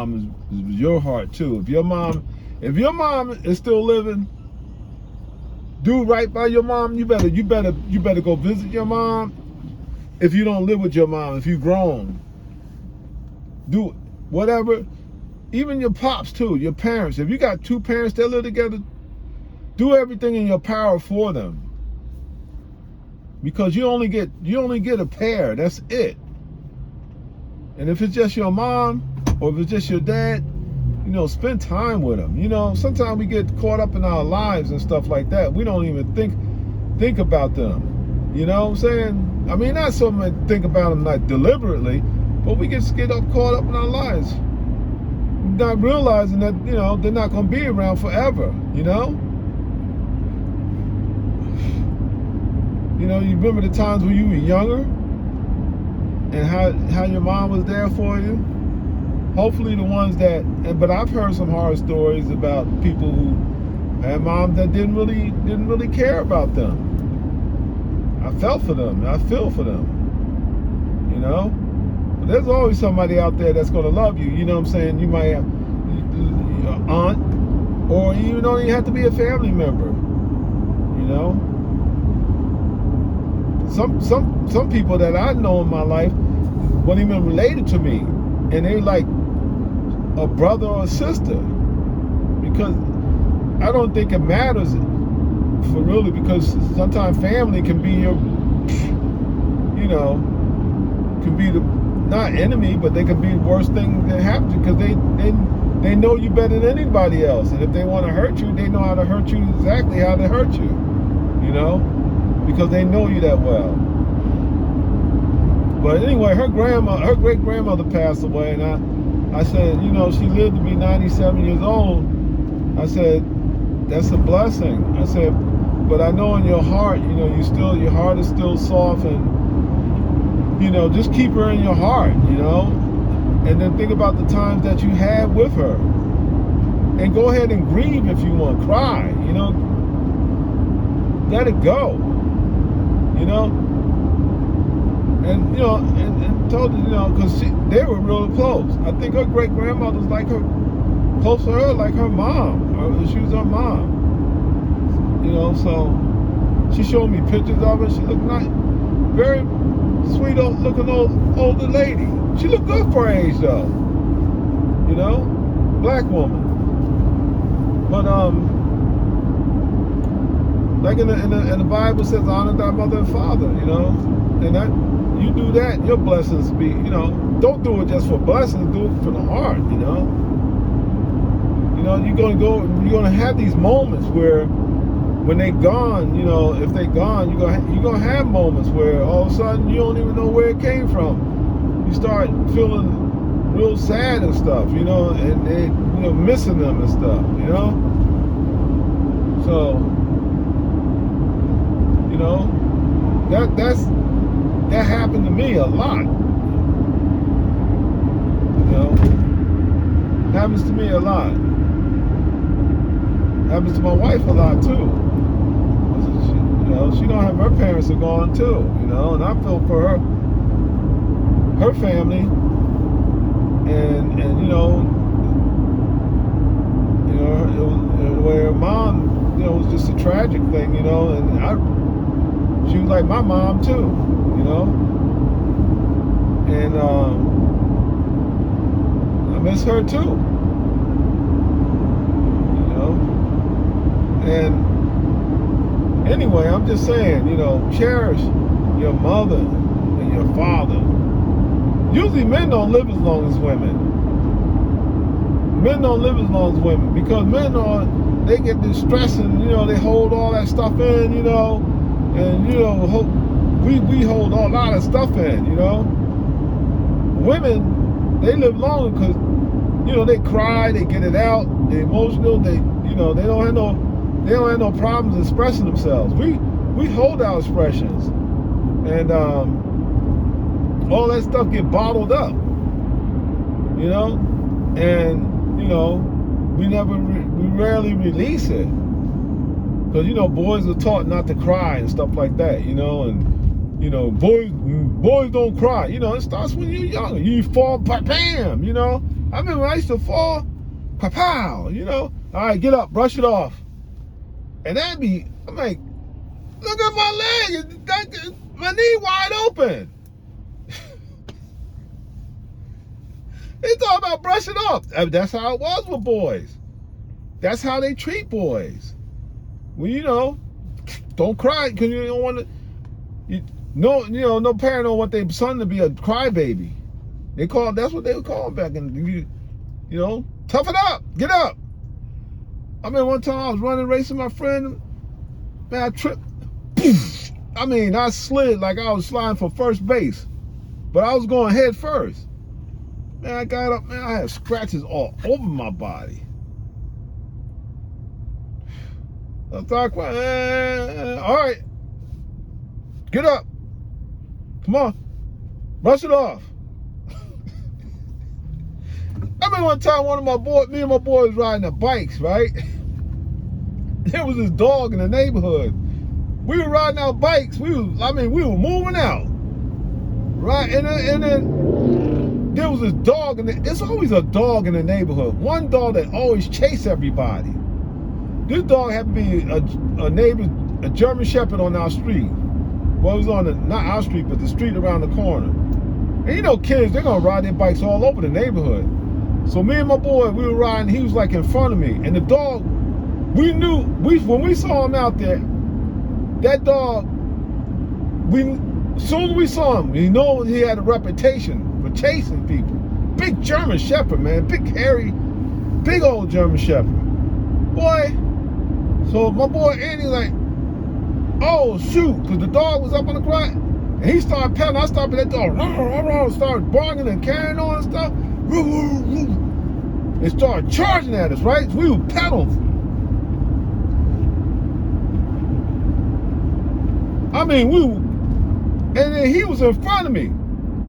mom is your heart too. If your mom is still living, do right by your mom. You better go visit your mom. If you don't live with your mom, if you've grown, do whatever. Even your pops too, your parents. If you got two parents that live together, do everything in your power for them. Because you only get a pair. That's it. And if it's just your mom or if it's just your dad, spend time with them. Sometimes we get caught up in our lives and stuff like that. We don't even think about them. You know what I'm saying? I mean, not so much think about them like deliberately, but we just get caught up in our lives, not realizing that they're not going to be around forever. You remember the times when you were younger and how your mom was there for you. Hopefully the ones but I've heard some horror stories about people who had moms that didn't really care about them. I felt for them. I feel for them. But there's always somebody out there that's going to love you. You know what I'm saying? You might have your aunt, or you don't even have to be a family member. Some people that I know in my life weren't even related to me, and they like a brother or a sister, because I don't think it matters for really, because sometimes family can be your, can be the not enemy, but they can be the worst thing that happens, because they know you better than anybody else, and if they want to hurt you, they know how to hurt you exactly how to hurt you, because they know you that well. But anyway, her great grandmother passed away, and I said, she lived to be 97 years old. I said, that's a blessing. I said, but I know in your heart, your heart is still soft, and just keep her in your heart, and then think about the times that you had with her, and go ahead and grieve if you want, cry, let it go, and and told her, because they were really close. I think her great grandmother was like her, close to her, like her mom, or she was her mom. So she showed me pictures of her. She looked nice, very sweet looking older lady. She looked good for her age though. Black woman. But like in the Bible says, honor thy mother and father. And that you do that, your blessings be. Don't do it just for blessings. Do it for the heart. You're gonna have these moments where, when they gone, if they gone, you're gonna have moments where all of a sudden you don't even know where it came from. You start feeling real sad and stuff, and missing them and stuff, So, that happened to me a lot. Happens to me a lot. Happens to my wife a lot too. She don't have, her parents are gone too, and I feel for her family, and where her mom, was just a tragic thing, and she was like my mom too, and I miss her too, and anyway, I'm just saying, cherish your mother and your father. Usually men don't live as long as women. Men don't live as long as women, because men they get this stress, and they hold all that stuff in, and we hold a lot of stuff in, Women, they live longer because they cry, they get it out, they're emotional, they don't have no problems expressing themselves. We hold our expressions, and all that stuff get bottled up, and we rarely release it, because boys are taught not to cry and stuff like that, and boys don't cry. It starts when you're young. You fall, bam, I remember when I used to fall, pow, you know. All right, get up, brush it off. And that'd be, I'm like, look at my leg, my knee wide open. They talk about brushing off. That's how it was with boys. That's how they treat boys. Well, you know, don't cry because you don't want to. No parent don't want their son to be a crybaby. That's what they would call him back in. You know, toughen up, get up. I mean, one time I was running, racing my friend. Man, I tripped. I mean, I slid like I was sliding for first base, but I was going head first. Man, I got up, man, I had scratches all over my body. I thought, all right, get up. Come on, brush it off. I remember one time me and my boys riding the bikes, right? There was this dog in the neighborhood. We were riding our bikes. We were moving out, right? And then there was this dog, and there's always a dog in the neighborhood. One dog that always chased everybody. This dog happened to be a German Shepherd on our street. Well, it was not our street, but the street around the corner. And you know, kids, they're gonna ride their bikes all over the neighborhood. So me and my boy, we were riding. He was like in front of me, and the dog, when we saw him out there, that dog, as soon as we saw him, we know he had a reputation for chasing people. Big German Shepherd, man, big hairy, big old German Shepherd. Boy, so my boy Andy like, oh shoot, because the dog was up on the ground, and he started pelting. I stopped at that dog, started barking and carrying on and stuff. They started charging at us, right? So we would pedal. I mean, and then he was in front of me.